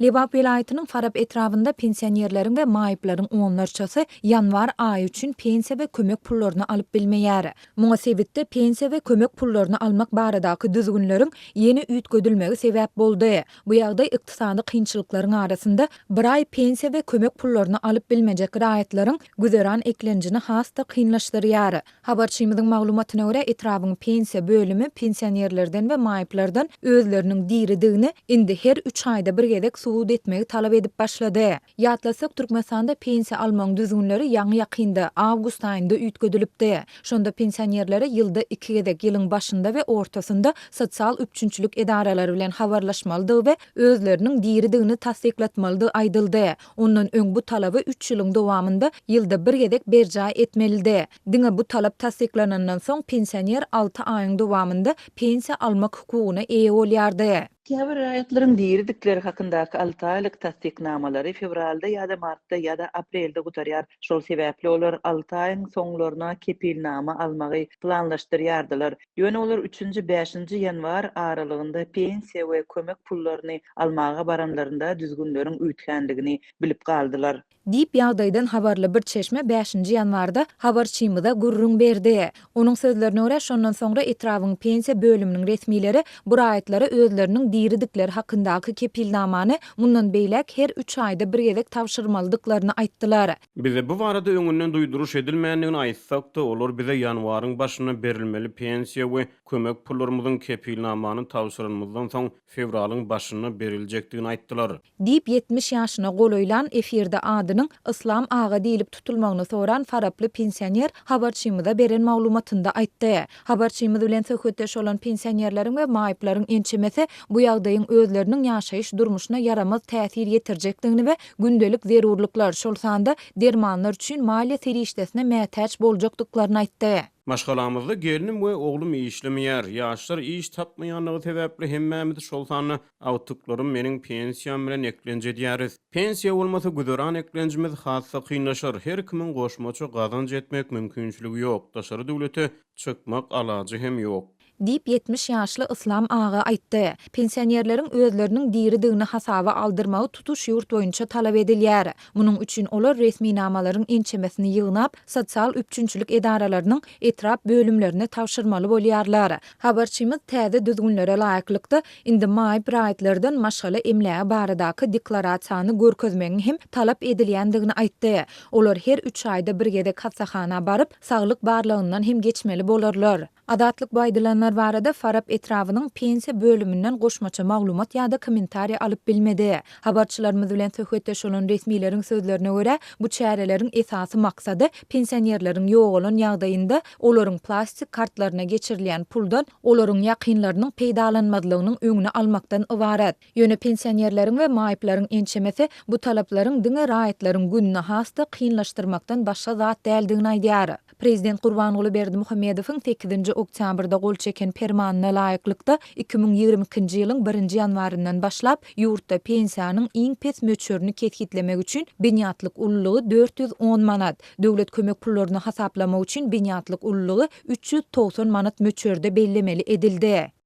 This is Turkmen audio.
Liwap vilayatynyň Farab etrafynda pensionerleriň we maýyplaryň onlarçasy ýanwar aýy üçin pensiýa we kömek pullaryny alyp bilmeýär. Muňa sebitde pensiýa we kömek pullaryny almak baradaky düzgünleriň ýeni üýtgedilmegi sebäp boldy. Bu ýagdaý ykdysady kynçylyklaryň arasynda bir aý pensiýa we kömek pullaryny alyp bilmejek raýatlaryň güzeran eklenjini hasta kynlaşdyrýar. Habarçymyzyň maglumatyna görä etrawyň pensiýa bölümi pensionerlerden we maýyplardan özleriniň diridigini indi her 3 aýda bir gezek suwud etmegi talap edip başlady. Ýatlasak Türkmenistanda pensiýa almaň düzgünleri ýaňy ýakynda awgust aýynda üýtgedilipdi. Şonda pensionerlere ýylda 2 gezek ýylyň başynda we ortasynda sosial üçünçülük edaralary bilen habarlaşmalydy we özleriniň diridigini tasdiklatmalydy aýdyldy. Ondan öň bu talaby 3 ýylyň dowamında ýylda bir gezek berja etmelidi. Diňe bu talap tasdiklanandan soň pensioner 6 aýyň dowamında pensiýa almak hukugyna eýe bolýardy. Käbir raýatlaryň diýerdikleri hakyndaky 6 aýlyk tasdiknamalary fevralda ýa-da martda ýa-da aprelde gutarýar. Şol sebäpli olar 6 aýyň soňlaryna kepilnama almagy planlaşdyrýardylar. Ýöne olar 3-nji 5-nji ýanwar aralygynda pensiýa we kömek pullaryny almaga baranlarynda düzgünleriň üýtgendigini bilip galdylar. Diýip ýagdaýdan habarly bir çeşme 5-nji ýanwarda habarçymyda gurrun berdi. Onuň sözlerine görä şondan soňra etrawyň pensiýa bölüminiň resmileri bu raýatlara özleriniň diridikleri hakyndaky kepilnamany mundan beýlek her 3 aýda bir gezek tapşyrmalydyklaryny aýtdylar. Bize bu barada öňünden duýduruş edilmeýändigini aýtsak da olar bize ýanwaryň başyna berilmeli pensiýa we kömek pullarymyzyň kepilnamany tapşyrymyzdan soň fevralyň başyna beriljekdigini aýtdylar. Diýip 70 ýaşyna goloýlan efirde adynyň Islam Ağa diýilip tutulmagyny soran Faraply pensioner habarçymyza beren maglumatynda aýtdy. Habarçymyz bilen söhbetdeş bolan pensionerleriň we maýyplaryň ençemesi bu ýagdaýyň özleriniň ýaşaýyş durmuşyna yaramaz täsir ýetirjekdigini we gündelik zerurluklar şol sanda dermanlar üçin maliýe serişdesine mätäç boljakdyklaryny aýtdy. Maşgalamyzda gelinim we oglum işlemeýär. Ýaşlar iş tapmaýanlygy sebäpli hemmämiz şol sany awtyklarym meniň pensiýam bilen eklenje diýäris. Pensiýa bolmasa güzeran eklenjimiz hassa kynlaşar. Her kimiň goşmaça gazanç etmek mümkinçiligi ýok. Daşary döwlete çykmak alajy hem ýok. Diýip 70 ýaşly Islam Ağa aýtdy. Pensionerleriň özleriniň diridigini hasaba aldyrmagy tutuş ýurt boýunça talap edilýär. Munyň üçin olar resmi namalaryň ençemesini ýygnap, sosial üçünçülük edaralarynyň etrap bölümlerine tapşyrmaly bolýarlar. Habarçymyz täze düzgünlere laýyklykda indi maýyp raýatlardan maşgala emläge baradaky deklarasiýany görkezmegiň hem talap edilýändigini aýtdy. Olar her 3 aýda bir gezek hassahana baryp, saglyk barlygyndan hem geçmeli bolarlar. Adatlyk baýdylanlar barada Farab etrawynyň pensiýa bölümünden goşmaça maglumat ýa-da kommentariýa alyp bilmedi. Habarçylarymyz bilen söhbetdeş bolan resmileriň sözlerine görä, bu çärelerin esasy maksady pensionerleriň ýok bolan ýagdaýynda olaryň plastik kartlaryna geçirilýän puldan olaryň ýakynlarynyň peýdalanmadylygynyň öňüne almakdan ibaret. Ýöne pensionerleriň we maýyplaryň ençemesi bu talaplaryň diňe raýatlaryň gününe hasta kynlaşdyrmakdan başga zat däldigini aýdýar. Prezident Gurbanuly Berdimuhammedowyň 8-nji oktýabrda gol çeken permanyna laýyklykda 2022-nji ýylyň 1-nji ýanwaryndan başlap ýurtda pensiýanyň iň pes möçürini ketgitlemek üçin beňatlyk ullugy 410 manat, döwlet kömek pullaryny hasaplamak üçin beňatlyk ullugy 390 manat möçürde bellemeli edildi.